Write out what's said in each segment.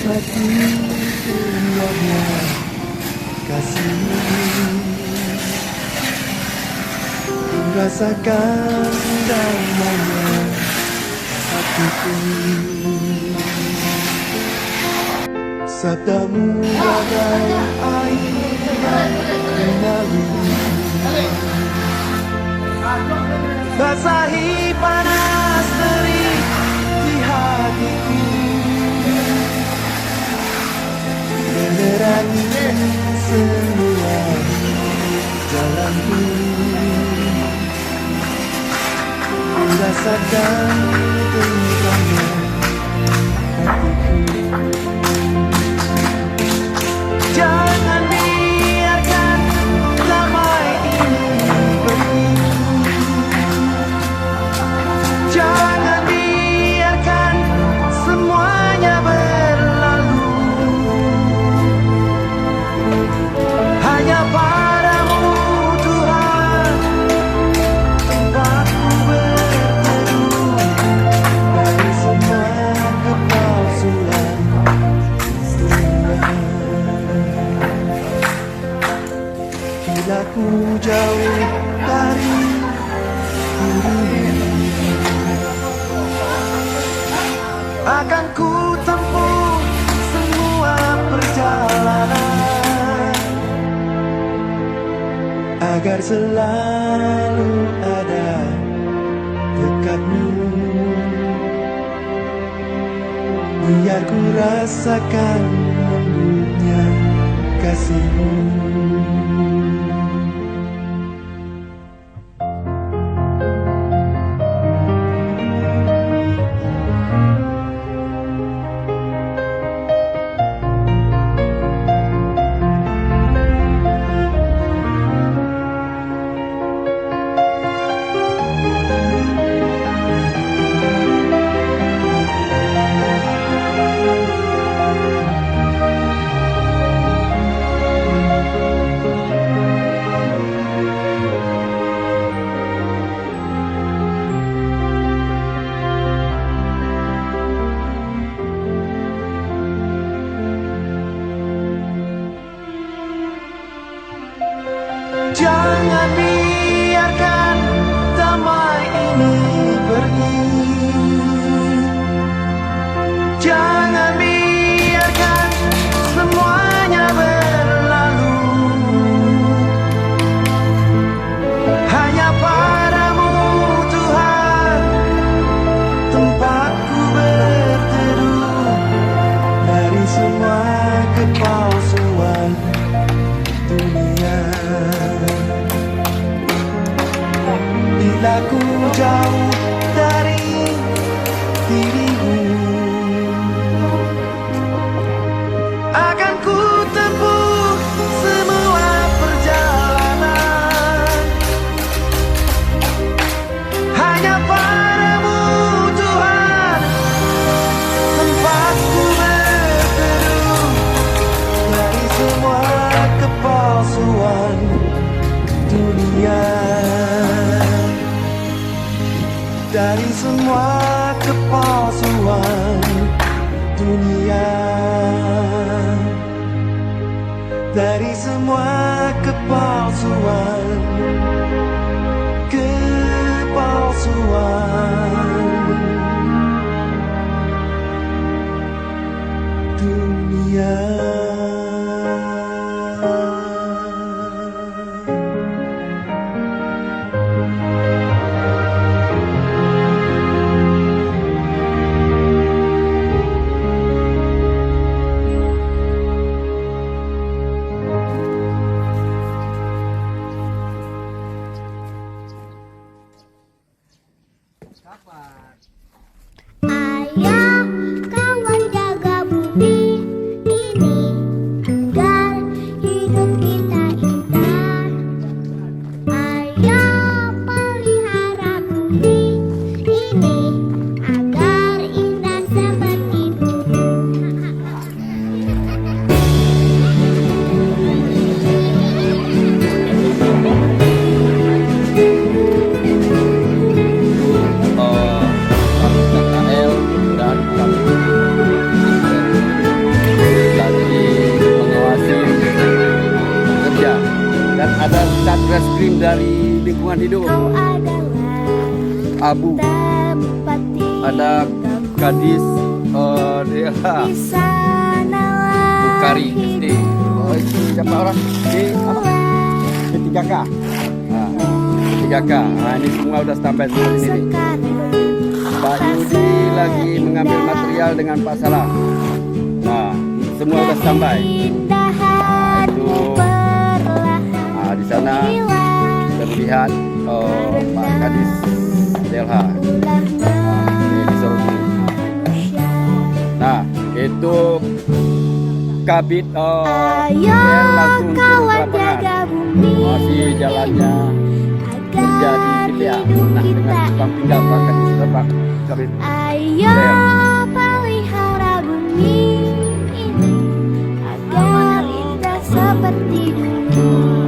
nikmati indahnya kasih-Mu. Ku rasakan damainya hatiku. Sabda-Mu bagai air yang mengalir, basahi panas terik di hatiku, menerangi semua jalanku. Ku rasakan tentangnya hatiku. Jangan biarkan damai ini pergi. Jangan biarkan semuanya berlalu. Hanya padamu Tuhan tempatku berteduh dari semua kepalsuan dunia. Bila ku jauh dari dirimu, akan ku tempuh semua perjalanan agar selalu ada dekatmu. Biar ku rasakan lembutnya kasih-Mu. Jangan biarkan damai ini pergi. Jangan biarkan semuanya berlalu. Hanya padamu Tuhan tempatku berteduh dari semua kepalsuan dunia. Bila ku jauh dari dirimu, akan ku tempuh semua perjalanan hanya padamu Tuhan tempatku berteduh dari semua kepalsuan dunia. Dari semua kepalsuan dunia. Dari semua kepalsuan dunia. dari lingkungan hidup. Kau adalah Abu, tempat ada gadis dia di sanalah Bukari SD. Oh, itu siapa orang? P3K. Nah, P3K. Nah, ini semua udah standby semua di sini. Pak Yudi lagi mengambil material dengan Pak Salah. Nah, semua udah standby. Nah, itu. Nah, di sana terlihat Pak Kadis Delha. Ini disuruh sini. Nah, itu Kabit langsung turun ke lapangan. Masih jalannya menjadi TPA. Nah, dengan tukang tinggal Pak Kadis Lebak Kabit. Ayo pelihara bumi ini agar indah seperti dulu.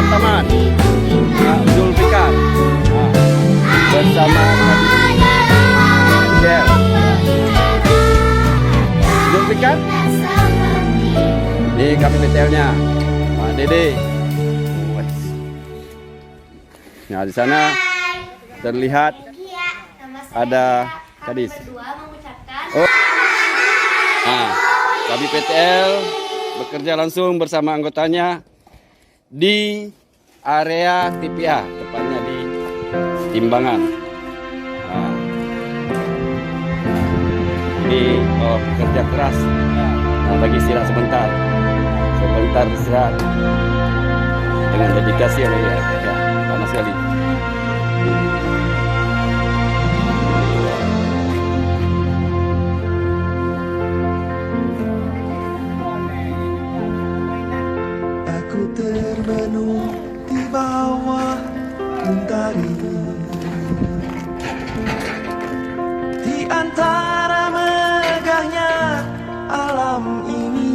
Taman Zulfikar bersama Zulfikar di KPPTL-nya Pak Dede. Nah, di sana terlihat ada Kadis. Oh. Nah, KPPTL bekerja langsung bersama anggotanya di area TPA, tepatnya di Timbangan. Nah, ini kerja keras. Nah, lagi istirahat sebentar istirahat dengan dedikasi ya, panas sekali. Termenung di bawah mentari, di antara megahnya alam ini,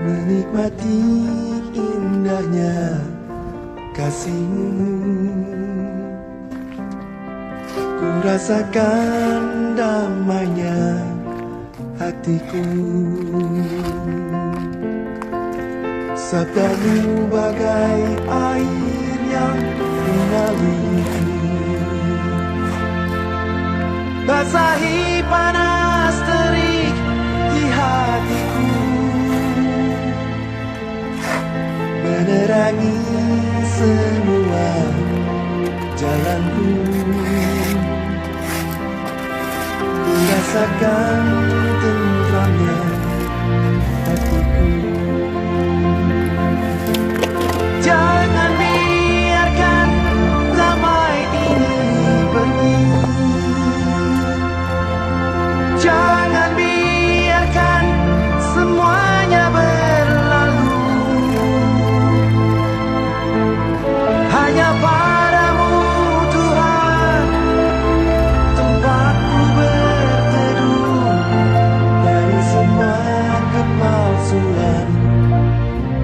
menikmati indahnya kasihmu. Ku rasakan damainya hatiku. Sabdamu bagai air yang mengalir, basahi panas terik di hatiku, menerangi semua jalanku. Ku rasakan tentramnya hatiku. Jangan biarkan damai ini pergi. Jangan biarkan semuanya berlalu. Hanya padamu Tuhan tempatku berteduh dari semua kepalsuan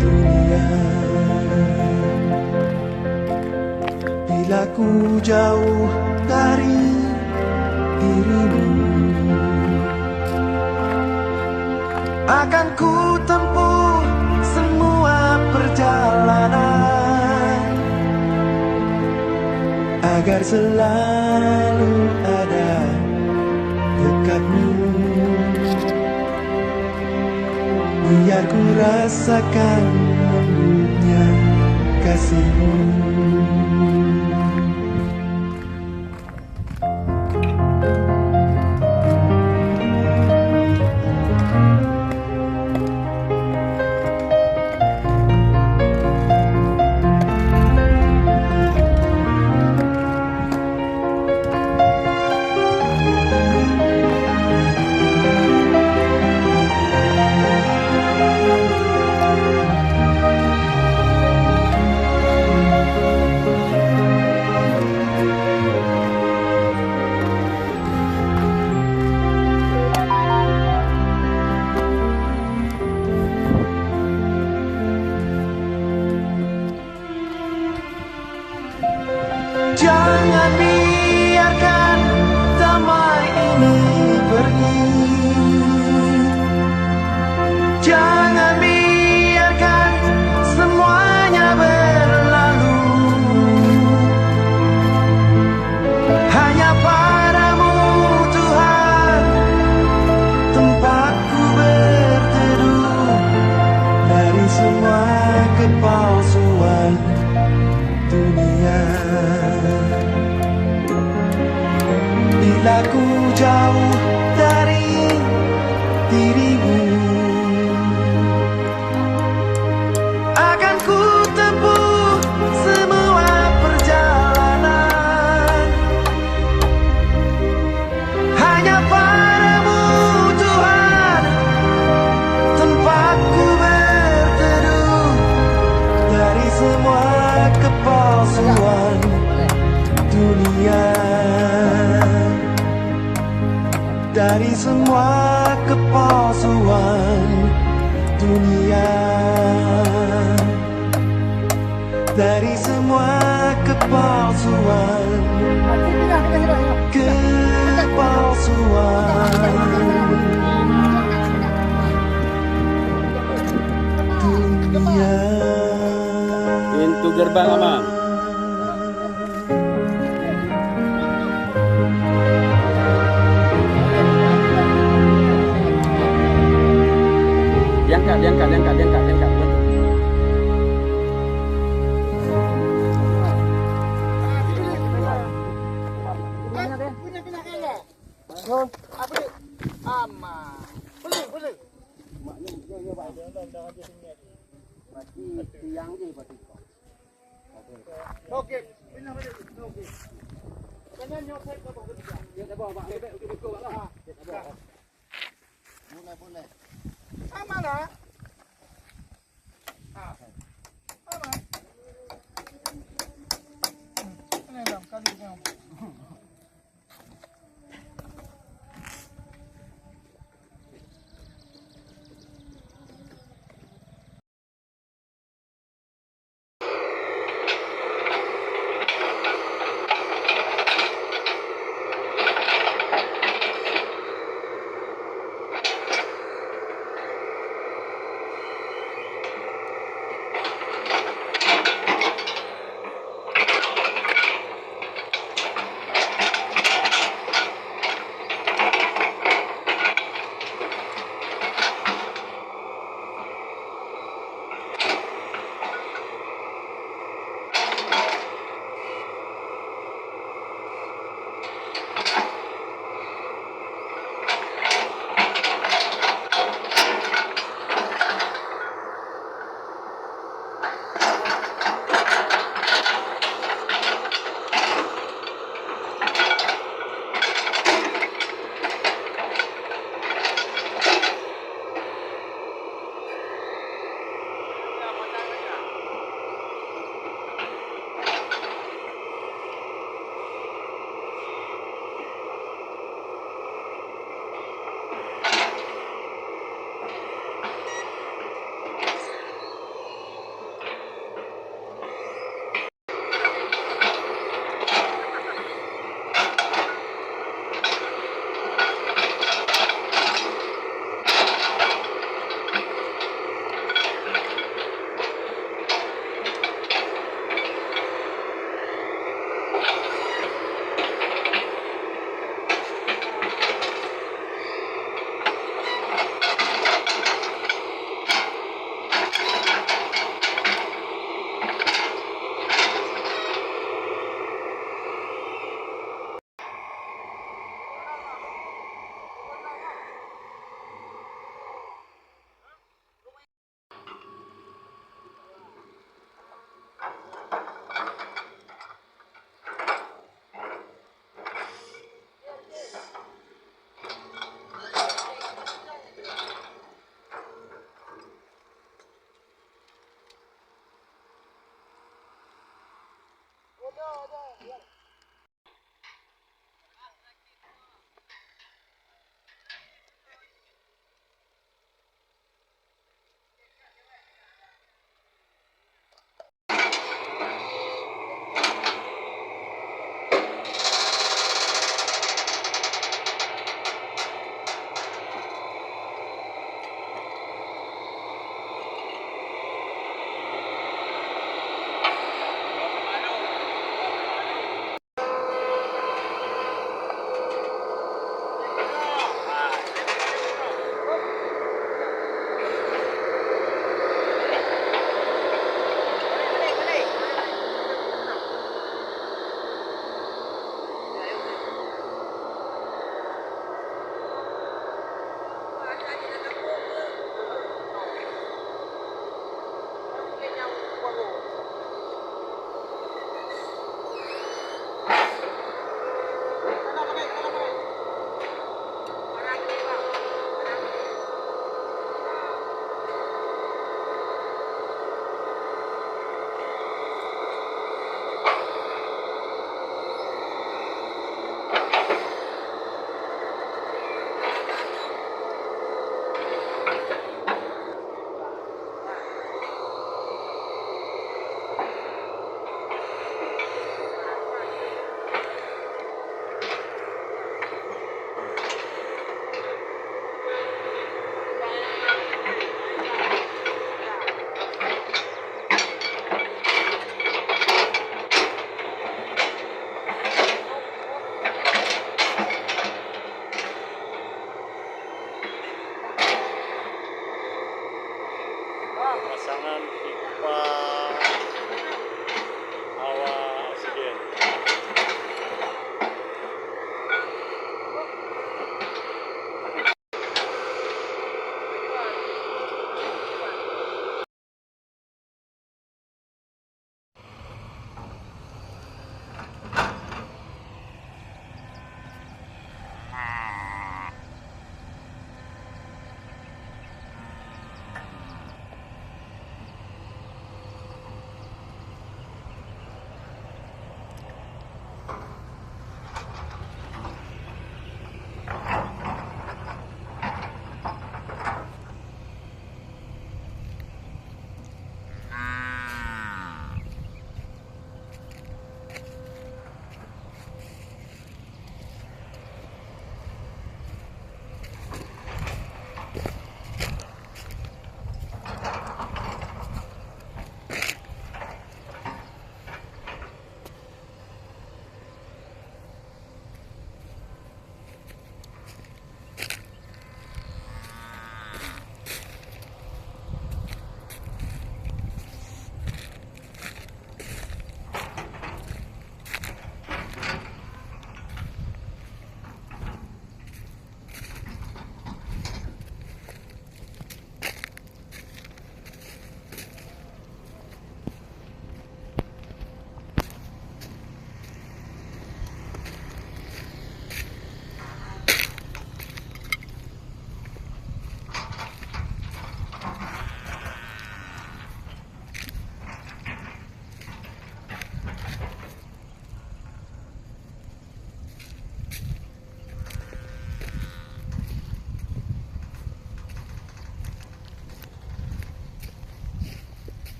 dunia. Bila ku jauh dari dirimu, akan ku tempuh semua perjalanan agar selalu ada dekatmu. biar ku rasakan lembutnya kasihmu. Jangan biarkan damai ini pergi. Jangan biarkan semuanya berlalu. Hanya padamu Tuhan tempatku berteduh dari semua kepalsuan dunia. Bila ku jauh dari dirimu, akan ku tempuh semua perjalanan. Hanya padamu Tuhan tempatku berteduh dari semua kepalsuan dunia. Dari semua kepalsuan dunia. Dari semua kepalsuan dunia. Pintu gerbang aman. Diangkat. Oke, pindah balik. Oke. Jangan nyopet ke bawah kerja. Ya, ke bawah, Pak. Boleh. Aman lah. Aman. Ini dong, kali ini.